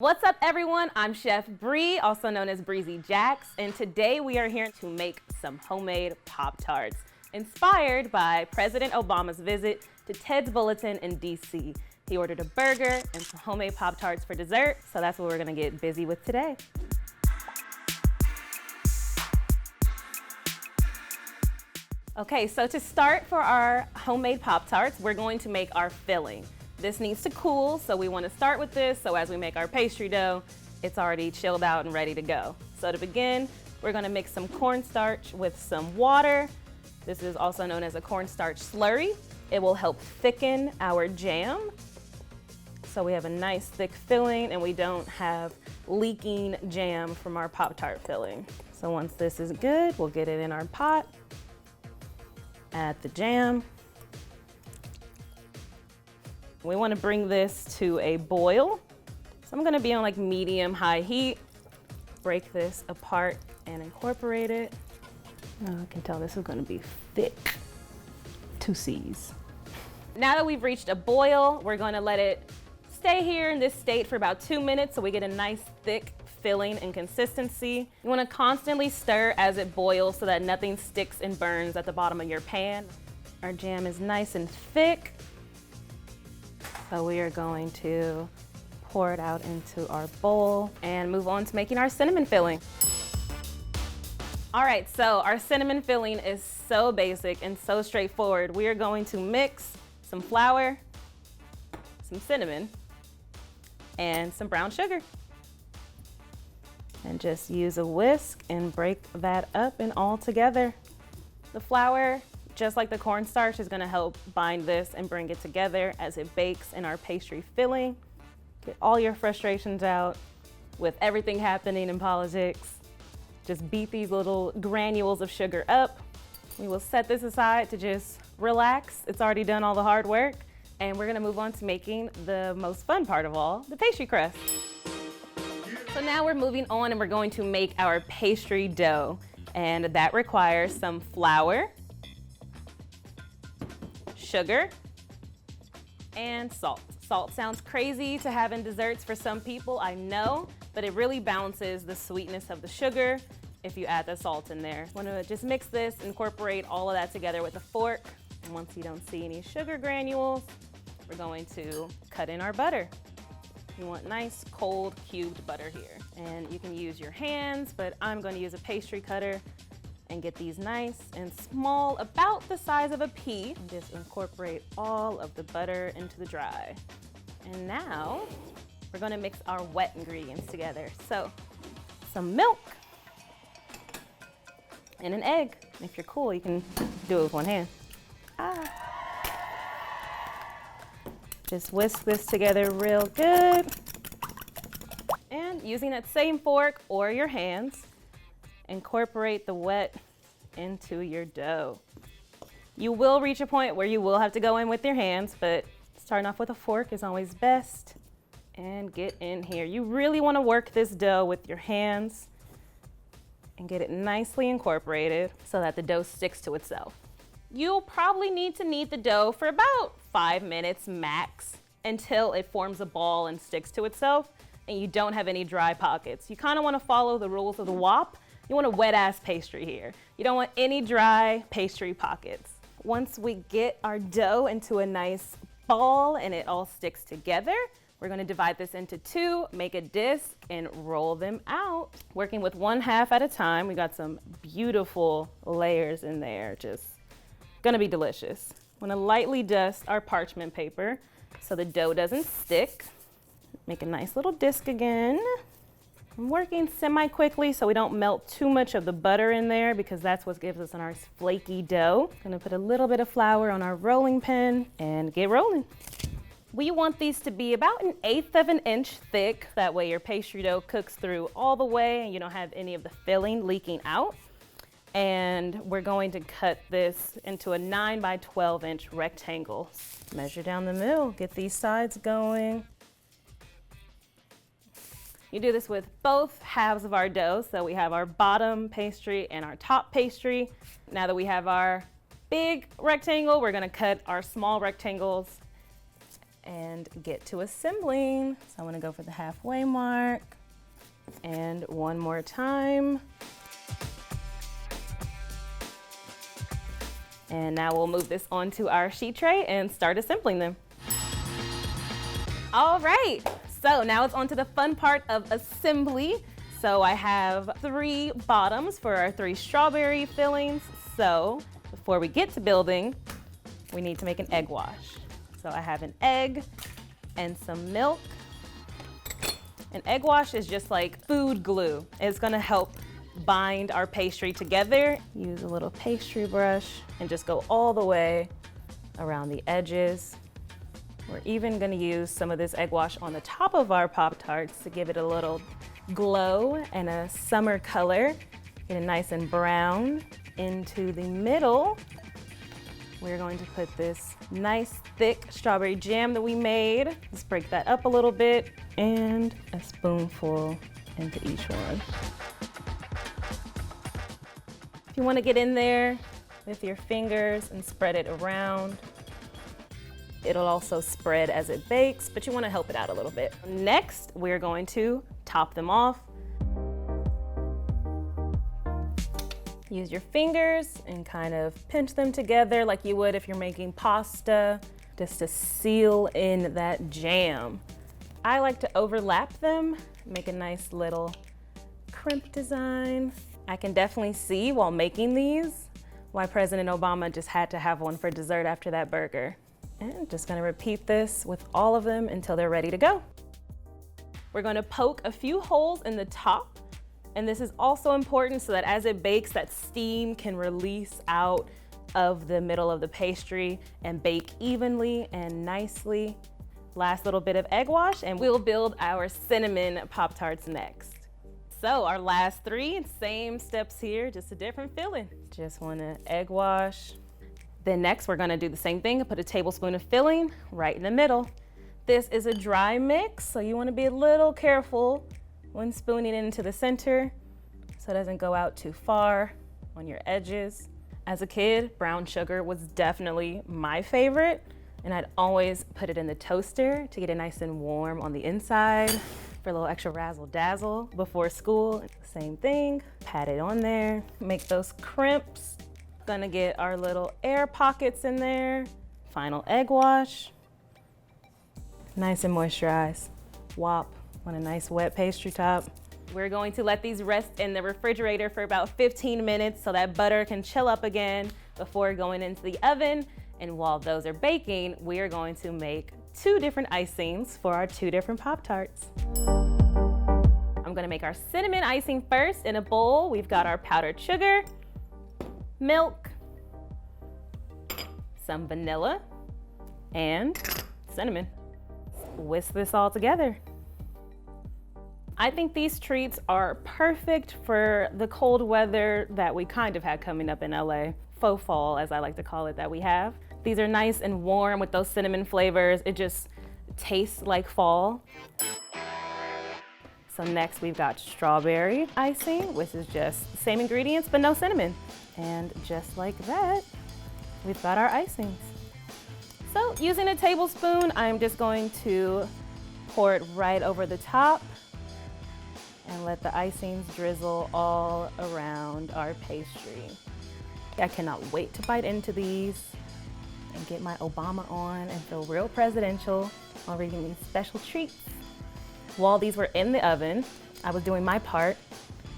What's up everyone, I'm Chef Bree, also known as Breezy Jax, and today we are here to make some homemade Pop-Tarts, inspired by President Obama's visit to Ted's Bulletin in DC. He ordered a burger and some homemade Pop-Tarts for dessert, so that's what we're gonna get busy with today. Okay, so to start for our homemade Pop-Tarts, we're going to make our filling. This needs to cool, so we want to start with this, so as we make our pastry dough, it's already chilled out and ready to go. So to begin, we're going to mix some cornstarch with some water. This is also known as a cornstarch slurry. It will help thicken our jam, so we have a nice thick filling and we don't have leaking jam from our Pop-Tart filling. So once this is good, we'll get it in our pot, add the jam. We want to bring this to a boil. So I'm going to be on like medium-high heat. Break this apart and incorporate it. Oh, I can tell this is going to be thick. 2 C's. Now that we've reached a boil, we're going to let it stay here in this state for about 2 minutes so we get a nice thick filling and consistency. You want to constantly stir as it boils so that nothing sticks and burns at the bottom of your pan. Our jam is nice and thick. So we are going to pour it out into our bowl and move on to making our cinnamon filling. All right, so our cinnamon filling is so basic and so straightforward. We are going to mix some flour, some cinnamon, and some brown sugar. And just use a whisk and break that up and all together. The flour, just like the cornstarch, is gonna help bind this and bring it together as it bakes in our pastry filling. Get all your frustrations out with everything happening in politics. Just beat these little granules of sugar up. We will set this aside to just relax. It's already done all the hard work. And we're gonna move on to making the most fun part of all, the pastry crust. So now we're moving on and we're going to make our pastry dough. And that requires some flour, sugar, and salt. Salt sounds crazy to have in desserts for some people, I know, but it really balances the sweetness of the sugar if you add the salt in there. Want to just mix this, incorporate all of that together with a fork, and once you don't see any sugar granules, we're going to cut in our butter. You want nice, cold, cubed butter here. And you can use your hands, but I'm going to use a pastry cutter and get these nice and small, about the size of a pea. And just incorporate all of the butter into the dry. And now we're gonna mix our wet ingredients together. So some milk and an egg. And if you're cool, you can do it with one hand. Just whisk this together real good. And using that same fork or your hands, incorporate the wet into your dough. You will reach a point where you will have to go in with your hands, but starting off with a fork is always best. And get in here. You really want to work this dough with your hands and get it nicely incorporated so that the dough sticks to itself. You'll probably need to knead the dough for about 5 minutes max until it forms a ball and sticks to itself and you don't have any dry pockets. You kind of want to follow the rules of the WOP. You want a wet ass pastry here. You don't want any dry pastry pockets. Once we get our dough into a nice ball and it all sticks together, we're gonna divide this into 2, make a disc, and roll them out. Working with 1/2 at a time. We got some beautiful layers in there, just gonna be delicious. Wanna lightly dust our parchment paper so the dough doesn't stick. Make a nice little disc again. I'm working semi-quickly so we don't melt too much of the butter in there because that's what gives us a nice flaky dough. Gonna put a little bit of flour on our rolling pin and get rolling. We want these to be about 1/8 of an inch thick. That way your pastry dough cooks through all the way and you don't have any of the filling leaking out. And we're going to cut this into a 9 by 12 inch rectangle. Measure down the middle, get these sides going. You do this with both halves of our dough. So we have our bottom pastry and our top pastry. Now that we have our big rectangle, we're gonna cut our small rectangles and get to assembling. So I'm gonna go for the halfway mark and one more time. And now we'll move this onto our sheet tray and start assembling them. All right, so now it's on to the fun part of assembly. So I have 3 bottoms for our 3 strawberry fillings. So before we get to building, we need to make an egg wash. So I have an egg and some milk. An egg wash is just like food glue. It's gonna help bind our pastry together. Use a little pastry brush and just go all the way around the edges. We're even gonna use some of this egg wash on the top of our Pop-Tarts to give it a little glow and a summer color. Get it nice and brown. Into the middle, we're going to put this nice thick strawberry jam that we made. Let's break that up a little bit and a spoonful into each one. If you want to get in there with your fingers and spread it around, it'll also spread as it bakes, but you want to help it out a little bit. Next, we're going to top them off. Use your fingers and kind of pinch them together like you would if you're making pasta, just to seal in that jam. I like to overlap them, make a nice little crimp design. I can definitely see while making these why President Obama just had to have one for dessert after that burger. And just gonna repeat this with all of them until they're ready to go. We're gonna poke a few holes in the top, and this is also important so that as it bakes, that steam can release out of the middle of the pastry and bake evenly and nicely. Last little bit of egg wash, and we'll build our cinnamon Pop-Tarts next. So our last 3, same steps here, just a different filling. Just wanna egg wash. Then next, we're gonna do the same thing and put a tablespoon of filling right in the middle. This is a dry mix, so you wanna be a little careful when spooning it into the center so it doesn't go out too far on your edges. As a kid, brown sugar was definitely my favorite, and I'd always put it in the toaster to get it nice and warm on the inside for a little extra razzle dazzle before school. Same thing, pat it on there, make those crimps. Gonna get our little air pockets in there. Final egg wash. Nice and moisturized. Wop on a nice wet pastry top. We're going to let these rest in the refrigerator for about 15 minutes so that butter can chill up again before going into the oven. And while those are baking, we are going to make 2 different icings for our 2 different Pop-Tarts. I'm gonna make our cinnamon icing first. In a bowl, we've got our powdered sugar, milk, some vanilla, and cinnamon. Whisk this all together. I think these treats are perfect for the cold weather that we kind of had coming up in LA. Faux fall, as I like to call it, that we have. These are nice and warm with those cinnamon flavors. It just tastes like fall. So next we've got strawberry icing, which is just the same ingredients, but no cinnamon. And just like that, we've got our icings. So using a tablespoon, I'm just going to pour it right over the top and let the icings drizzle all around our pastry. I cannot wait to bite into these and get my Obama on and feel real presidential while reading these special treats. While these were in the oven, I was doing my part,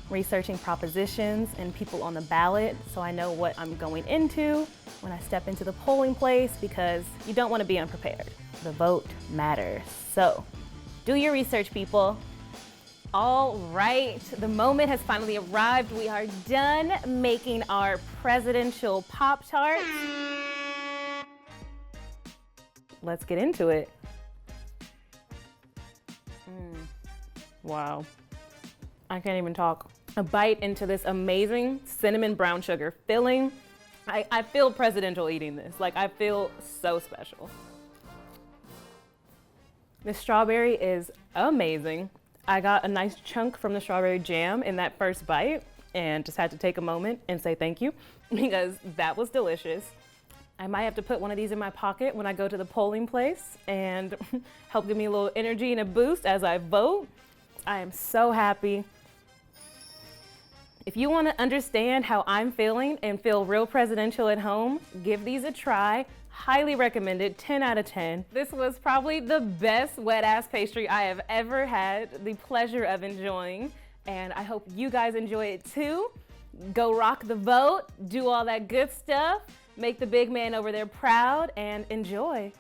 researching propositions and people on the ballot so I know what I'm going into when I step into the polling place, because you don't want to be unprepared. The vote matters. So do your research, people. All right, the moment has finally arrived. We are done making our presidential Pop-Tarts. Let's get into it. Wow, I can't even talk. A bite into this amazing cinnamon brown sugar filling. I feel presidential eating this. Like, I feel so special. The strawberry is amazing. I got a nice chunk from the strawberry jam in that first bite and just had to take a moment and say thank you because that was delicious. I might have to put one of these in my pocket when I go to the polling place and help give me a little energy and a boost as I vote. I am so happy. If you want to understand how I'm feeling and feel real presidential at home, give these a try. Highly recommended, 10 out of 10. This was probably the best wet ass pastry I have ever had the pleasure of enjoying, and I hope you guys enjoy it too. Go rock the vote, do all that good stuff, make the big man over there proud, and enjoy.